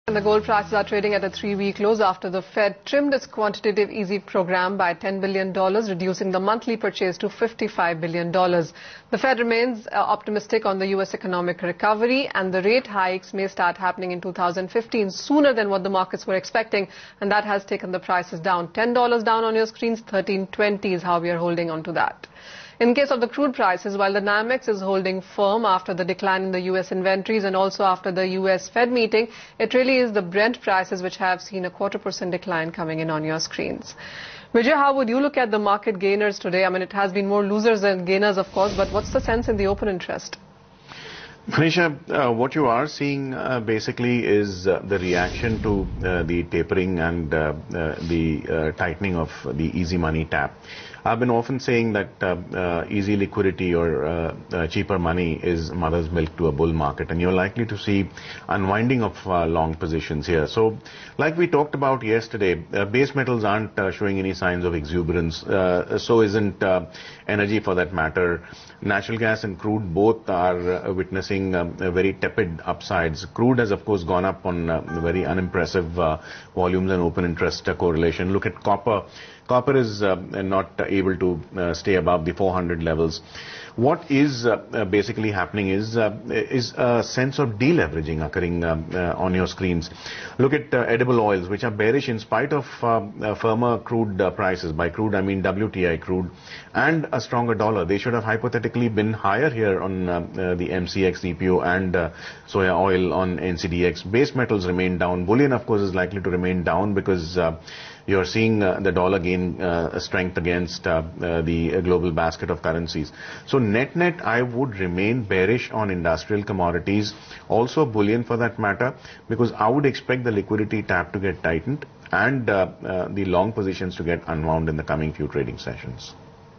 And the gold prices are trading at a 3-week lows after the Fed trimmed its quantitative easing program by $10 billion, reducing the monthly purchase to $55 billion. The Fed remains optimistic on the U.S. economic recovery, and the rate hikes may start happening in 2015 sooner than what the markets were expecting, and that has taken the prices down. $10 down on your screens, 13.20 is how we are holding on to that. In case of the crude prices, while the NYMEX is holding firm after the decline in the U.S. inventories and also after the U.S. Fed meeting, it really is the Brent prices which have seen a 0.25% decline coming in on your screens. Vijay, how would you look at the market gainers today? I mean, it has been more losers than gainers, of course, but what's the sense in the open interest? Kanhaiya, what you are seeing basically is the reaction to the tapering and the tightening of the easy money tap. I've been often saying that easy liquidity or cheaper money is mother's milk to a bull market, and you're likely to see unwinding of long positions here. So, like we talked about yesterday, base metals aren't showing any signs of exuberance, so isn't energy for that matter. Natural gas and crude both are witnessing very tepid upsides. Crude has, of course, gone up on very unimpressive volumes and open interest correlation. Look at copper. Copper is not able to stay above the 400 levels. What is basically happening is a sense of deleveraging occurring on your screens. Look at edible oils, which are bearish in spite of firmer crude prices. By crude, I mean WTI crude, and a stronger dollar. They should have hypothetically been higher here on the MCX, CPO, and soya oil on NCDX. Base metals remain down. Bullion, of course, is likely to remain down because you're seeing the dollar gain strength against the global basket of currencies. So net-net, I would remain bearish on industrial commodities, also bullion for that matter, because I would expect the liquidity tap to get tightened and the long positions to get unwound in the coming few trading sessions.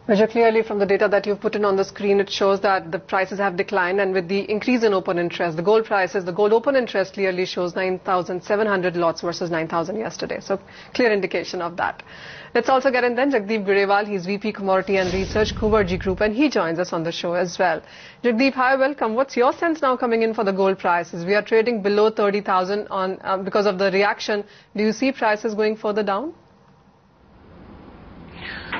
Vijay, clearly from the data that you've put in on the screen, it shows that the prices have declined, and with the increase in open interest, the gold prices, the gold open interest clearly shows 9,700 lots versus 9,000 yesterday. So clear indication of that. Let's also get in then Jagdeep Grewal. He's VP Commodity and Research, Kumar Group, and he joins us on the show as well. Jagdeep, hi, welcome. What's your sense now coming in for the gold prices? We are trading below 30,000 on because of the reaction. Do you see prices going further down?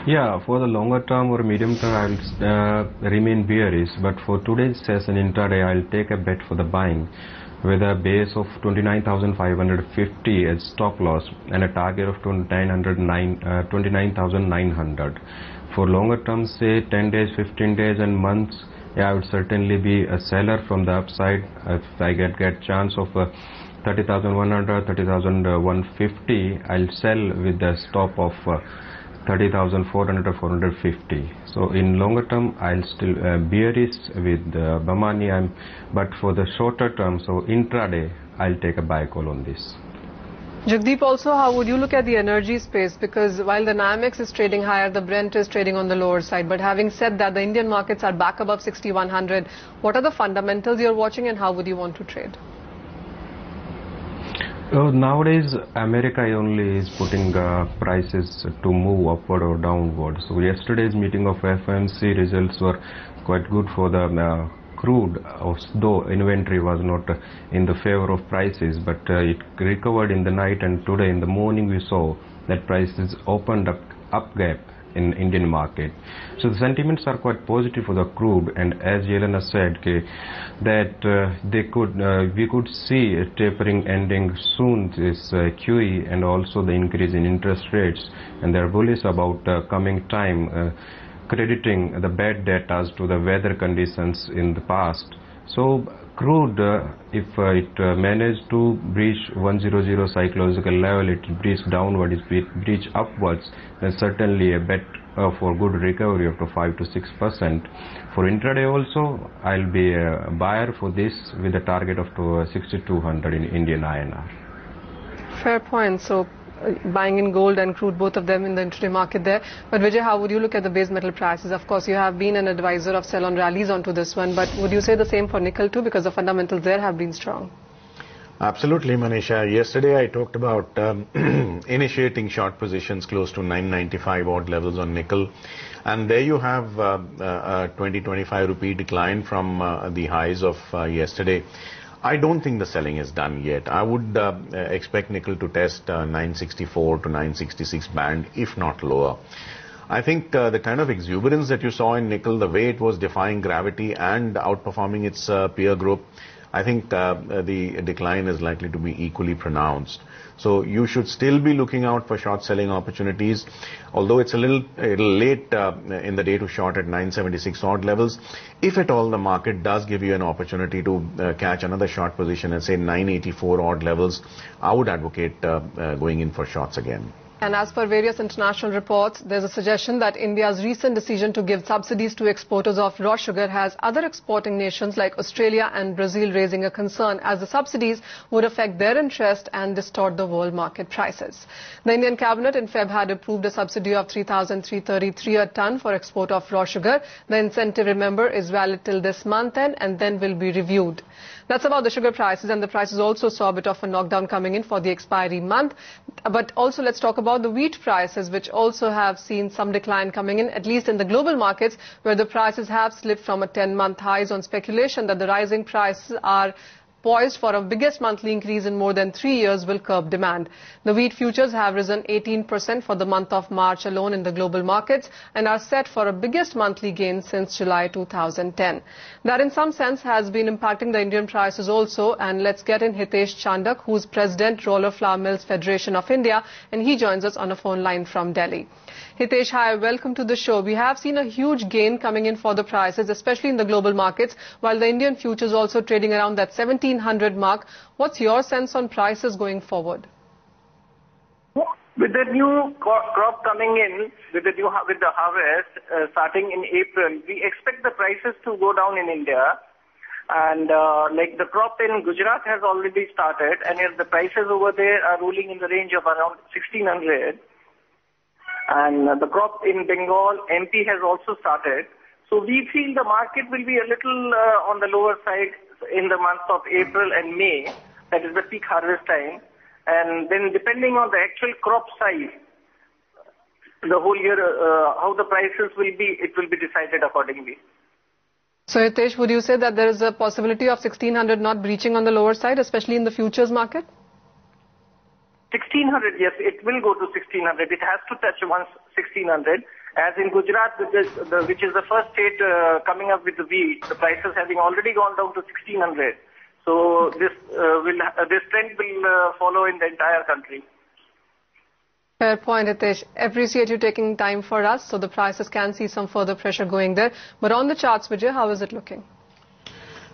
Yeah, for the longer term or medium term, I'll remain bearish. But for today's session intraday, I'll take a bet for the buying with a base of 29,550 as stop loss and a target of 29,900. For longer term, say 10 days, 15 days and months, yeah, I would certainly be a seller from the upside. If I get chance of 30,100, 30,150, I'll sell with the stop of 30,400 or 450. So in longer term, I'll still bearish with Bamani. But for the shorter term, so intraday, I'll take a buy call on this. Jagdeep, also, how would you look at the energy space? Because while the NYMEX is trading higher, the Brent is trading on the lower side. But having said that, the Indian markets are back above 6,100. What are the fundamentals you're watching, and how would you want to trade? Nowadays, America only is putting prices to move upward or downward. So yesterday's meeting of FOMC results were quite good for the crude, though inventory was not in the favor of prices, but it recovered in the night, and today in the morning we saw that prices opened up gap in Indian market. So the sentiments are quite positive for the crude, and as Yelena said, that we could see a tapering ending soon, this QE, and also the increase in interest rates, and they are bullish about coming time, crediting the bad data to the weather conditions in the past. So crude, if it managed to breach 100 psychological level, it breach downward, it breach upwards, then certainly a bet for good recovery up to 5 to 6%. For intraday also, I'll be a buyer for this with a target of 6,200 in Indian INR. Fair point. So buying in gold and crude, both of them in the intraday market there. But Vijay, how would you look at the base metal prices? Of course, you have been an advisor of sell on rallies onto this one, but would you say the same for nickel too, because the fundamentals there have been strong? Absolutely, Manisha. Yesterday I talked about initiating short positions close to 995 odd levels on nickel, and there you have a 20-25 rupee decline from the highs of yesterday. I don't think the selling is done yet. I would expect nickel to test 964 to 966 band, if not lower. I think the kind of exuberance that you saw in nickel, the way it was defying gravity and outperforming its peer group, I think the decline is likely to be equally pronounced. So you should still be looking out for short selling opportunities, although it's a little late in the day to short at 976 odd levels. If at all the market does give you an opportunity to catch another short position at say 984 odd levels, I would advocate going in for shorts again. And as per various international reports, there's a suggestion that India's recent decision to give subsidies to exporters of raw sugar has other exporting nations like Australia and Brazil raising a concern, as the subsidies would affect their interest and distort the world market prices. The Indian cabinet in Feb had approved a subsidy of 3,333 a ton for export of raw sugar. The incentive, remember, is valid till this month end and then will be reviewed. That's about the sugar prices, and the prices also saw a bit of a knockdown coming in for the expiry month. But also let's talk about the wheat prices, which also have seen some decline coming in, at least in the global markets, where the prices have slipped from a 10-month highs on speculation that the rising prices are poised for a biggest monthly increase in more than 3 years will curb demand. The wheat futures have risen 18% for the month of March alone in the global markets and are set for a biggest monthly gain since July 2010. That in some sense has been impacting the Indian prices also, and let's get in Hitesh Chandak, who's President Roller Flour Mills Federation of India, and he joins us on a phone line from Delhi. Hitesh, hi, welcome to the show. We have seen a huge gain coming in for the prices, especially in the global markets, while the Indian futures also trading around that 1700 mark. What's your sense on prices going forward? With the new crop coming in, with the harvest starting in April, we expect the prices to go down in India. And like the crop in Gujarat has already started, and the prices over there are ruling in the range of around 1600. And the crop in Bengal, MP has also started. So we feel the market will be a little on the lower side in the months of April and May. That is the peak harvest time. And then depending on the actual crop size, the whole year, how the prices will be, it will be decided accordingly. So Hitesh, would you say that there is a possibility of 1600 not breaching on the lower side, especially in the futures market? 1600, yes, it will go to 1600. It has to touch once 1600. As in Gujarat, which is the first state coming up with the wheat, the prices having already gone down to 1600. So this trend will follow in the entire country. Fair point, Hitesh. Appreciate you taking time for us, so the prices can see some further pressure going there. But on the charts, Vijay, how is it looking?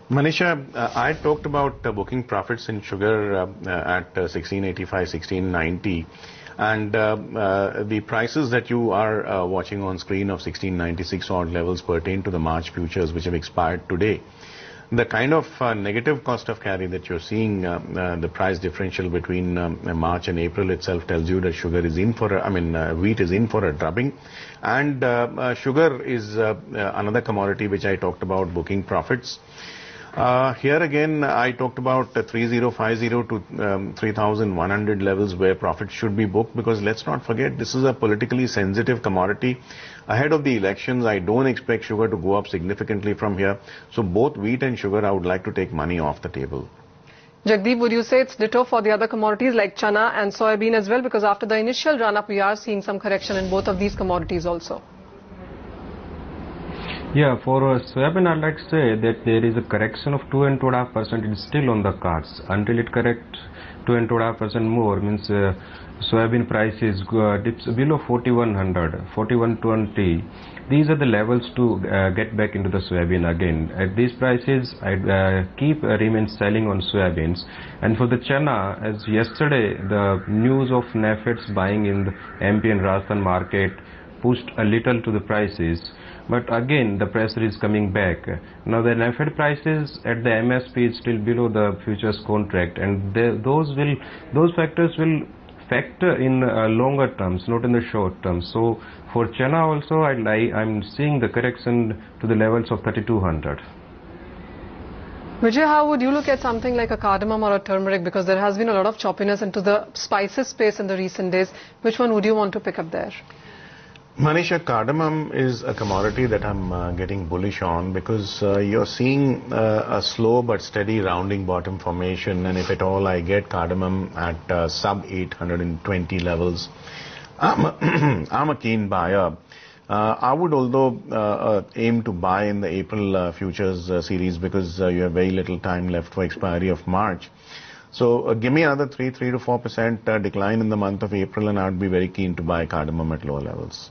Manisha, I talked about booking profits in sugar at 1685, 1690, and the prices that you are watching on screen of 1696 odd levels pertain to the March futures, which have expired today. The kind of negative cost of carry that you're seeing, the price differential between March and April itself tells you that sugar is in for wheat is in for a drubbing, and sugar is another commodity which I talked about booking profits. Here again, I talked about 3050 to 3100 levels where profits should be booked, because let's not forget this is a politically sensitive commodity. Ahead of the elections, I don't expect sugar to go up significantly from here. So both wheat and sugar, I would like to take money off the table. Jagdeep, would you say it's ditto for the other commodities like chana and soybean as well? Because after the initial run-up, we are seeing some correction in both of these commodities also. Yeah, for soybean, I'd like to say that there is a correction of 2 and 2.5%. It's still on the cards. Until it corrects 2 and 2.5% more, means soybean prices dips below 4100, 4120. These are the levels to get back into the soybean again. At these prices, I'd remain selling on soybeans. And for the chana, as yesterday, the news of NAFED's buying in the MP and Rajasthan market pushed a little to the prices. But again, the pressure is coming back. Now the NAFED prices at the MSP is still below the futures contract, and those factors will factor in longer terms, not in the short term. So for chana also, I'm seeing the correction to the levels of 3200. Vijay, how would you look at something like a cardamom or a turmeric? Because there has been a lot of choppiness into the spices space in the recent days. Which one would you want to pick up there? Manisha, cardamom is a commodity that I'm getting bullish on because you're seeing a slow but steady rounding bottom formation, and if at all I get cardamom at sub 820 levels, I'm a keen buyer. I would although aim to buy in the April futures series because you have very little time left for expiry of March. So give me another 3 to 4% decline in the month of April, and I would be very keen to buy cardamom at lower levels.